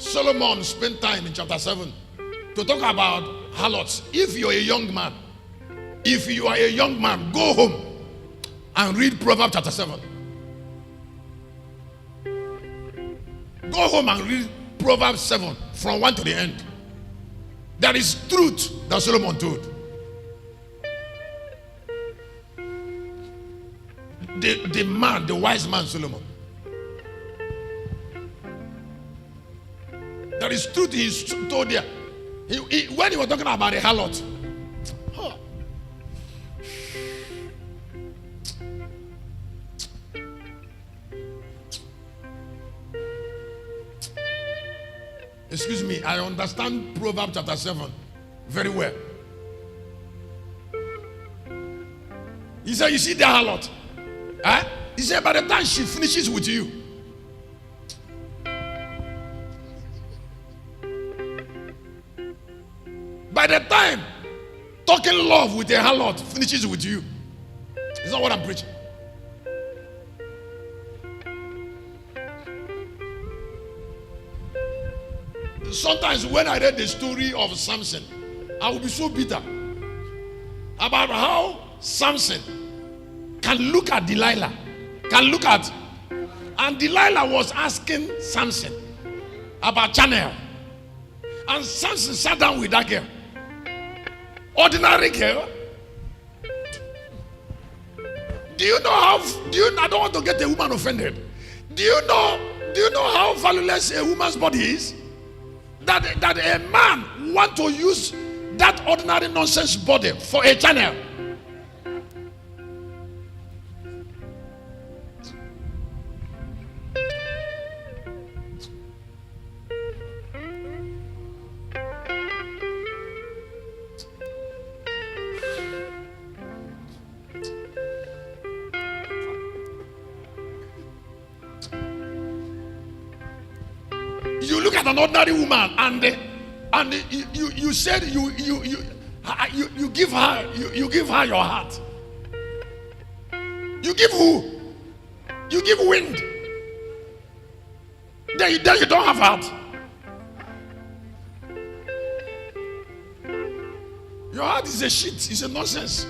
Solomon spent time in chapter 7 to talk about harlots. If you are a young man, go home and read Proverbs chapter 7. Go home and read Proverbs 7 from 1 to the end. There is truth that Solomon told. The wise man Solomon. There is truth he told there. When he was talking about a harlot. Huh. Excuse me, I understand Proverbs chapter 7 very well. He said, you see the harlot? Eh? He said, by the time she finishes with you, by the time talking love with a harlot finishes with you, it's not what I'm preaching. Sometimes when I read the story of Samson, I will be so bitter about how Samson can look at Delilah, and Delilah was asking Samson about Chanel, and Samson sat down with that girl, ordinary girl. I don't want to get a woman offended. Do you know how valueless a woman's body is? That a man want to use that ordinary nonsense body for a channel. You look at an ordinary woman and you said you give her your heart. You give who? You give wind. Then you don't have heart. Your heart is a shit. It's a nonsense.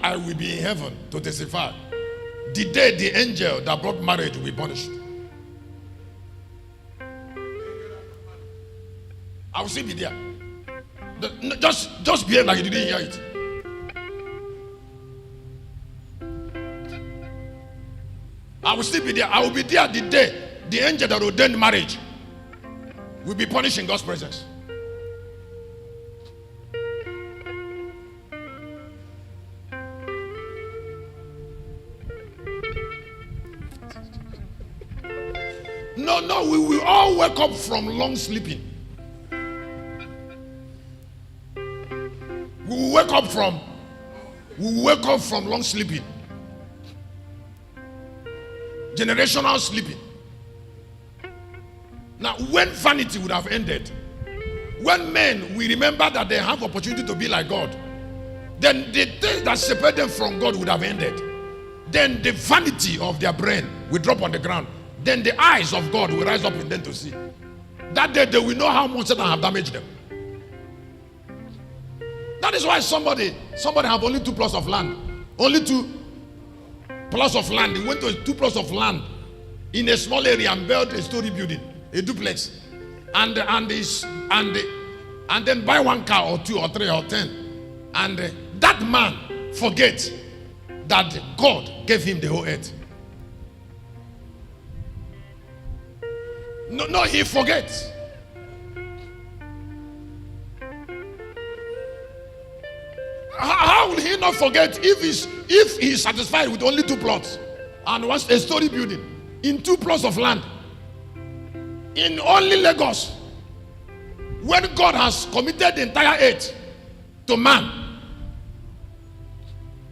I will be in heaven to testify. The day the angel that brought marriage will be punished. I will still be there. Just behave like you didn't hear it. I will still be there. I will be there the day the angel that ordained marriage will be punished in God's presence. No, we will all wake up from long sleeping. We will wake up from long sleeping. Generational sleeping. Now, when vanity would have ended, when men will remember that they have opportunity to be like God, then the things that separate them from God would have ended. Then the vanity of their brain will drop on the ground. Then the eyes of God will rise up in them to see. That day they will know how much Satan have damaged them. That is why somebody have only 2 plots of land. Only 2 plots of land. He went to 2 plots of land in a small area and built a story building, a duplex, and then buy 1 car or 2 or 3 or 10. And that man forgets that God gave him the whole earth. No, he forgets. How will he not forget if he's satisfied with only 2 plots and wants a story building in 2 plots of land in only Lagos? when God has committed the entire earth to man.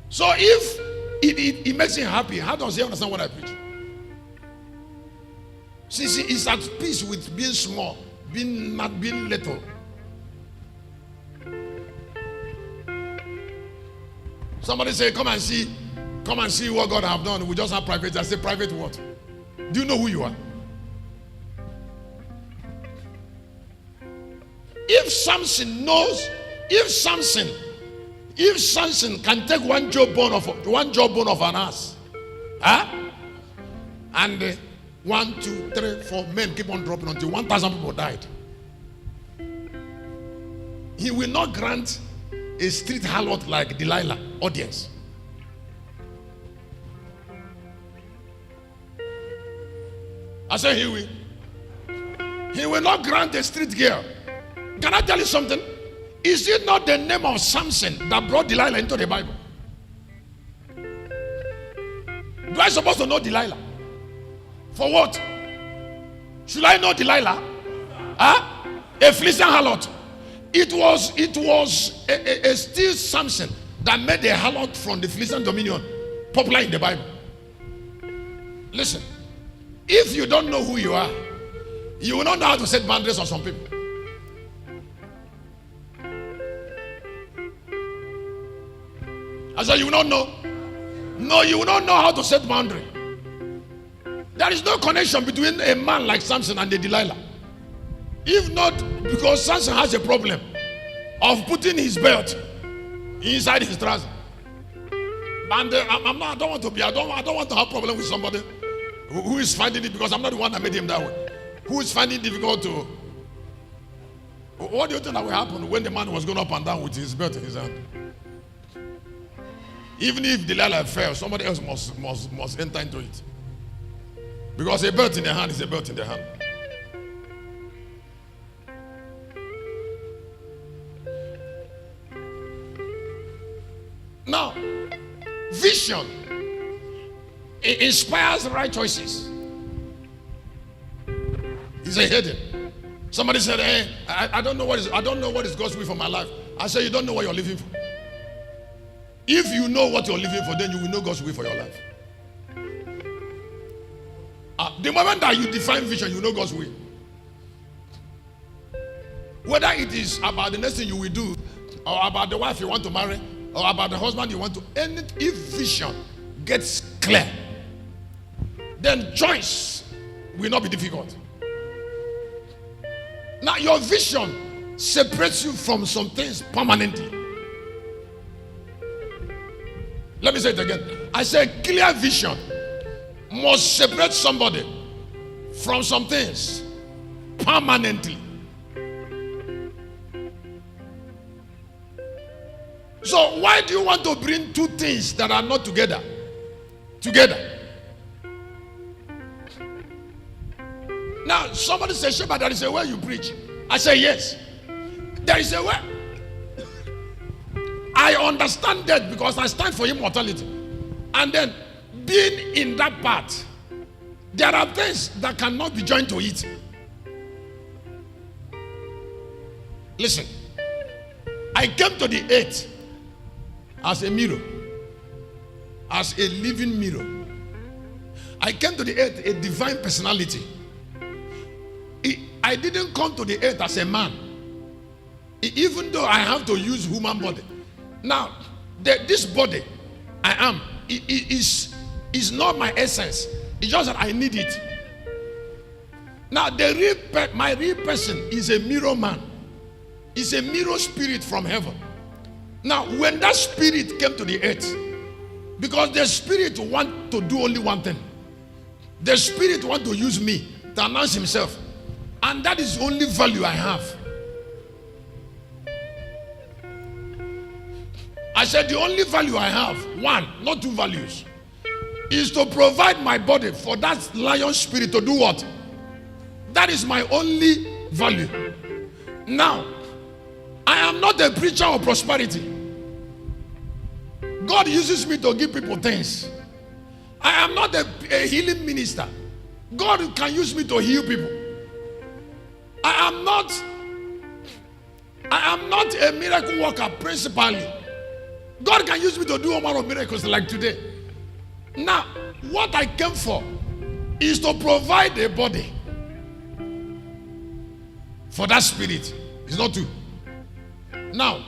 So if it makes him happy, how does he understand what I preach? See, he's at peace with being small, being not being little. Somebody say, come and see what God have done. We just have private. I say, private what? Do you know who you are? If Samson can take one jawbone of an ass, and 1, 2, 3, 4 men keep on dropping until 1,000 people died, he will not grant a street harlot like Delilah audience. I say he will not grant a street girl. Can I tell you something? Is it not the name of Samson that brought Delilah into the Bible? Do I supposed to know Delilah? For what? Should I know Delilah? A Philistine harlot. It was a still Samson that made a harlot from the Philistine dominion popular in the Bible. Listen, if you don't know who you are, you will not know how to set boundaries on some people. I said you will not know. No, you will not know how to set boundary. There is no connection between a man like Samson and the Delilah. If not because Samson has a problem of putting his belt inside his trouser. And I don't want to have problem with somebody who is finding it, because I'm not the one that made him that way. Who is finding it difficult to. What do you think that will happen when the man was going up and down with his belt in his hand? Even if Delilah fell, somebody else must enter into it. Because a belt in the hand is a belt in the hand. Now, vision, it inspires right choices. It's a heading. Somebody said, "Hey, I don't know what is God's will for my life." I said, "You don't know what you're living for. If you know what you're living for, then you will know God's will for your life." The moment that you define vision, you know God's will. Whether it is about the next thing you will do, or about the wife you want to marry, or about the husband you want to, if vision gets clear, then choice will not be difficult. Now your vision separates you from some things permanently. Let me say it again. I said clear vision must separate somebody from some things permanently. So why do you want to bring two things that are not together? Now somebody says, "Shepherd, there is a way you preach." I say, yes, there is a way. I understand that because I stand for immortality. And then being in that part, there are things that cannot be joined to it. Listen, I came to the earth as a mirror, as a living mirror. I came to the earth a divine personality. I didn't come to the earth as a man, even though I have to use human body. Now, this body I am is not my essence. It's just that I need it. Now, my real person is a mirror man. It's a mirror spirit from heaven. Now, when that spirit came to the earth, because the spirit want to do only one thing. The spirit want to use me to announce himself. And that is the only value I have. I said the only value I have, one, not two values, is to provide my body for that lion spirit to do what? That is my only value. Now, I am not a preacher of prosperity. God uses me to give people things. I am not a healing minister. God can use me to heal people. I am not I am not a miracle worker principally. God can use me to do a lot of miracles like today. Now, what I came for is to provide a body for that spirit. It's not two. Now,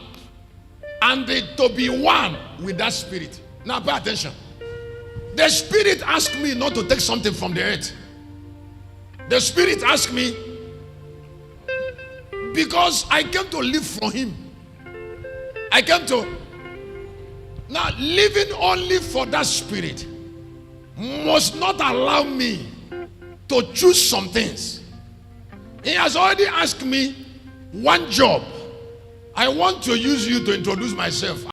and to be one with that spirit. Now, pay attention. The spirit asked me not to take something from the earth. The spirit asked me because I came to live for him. I came to now living only for that spirit must not allow me to choose some things. He has already asked me one job. I want to use you to introduce myself.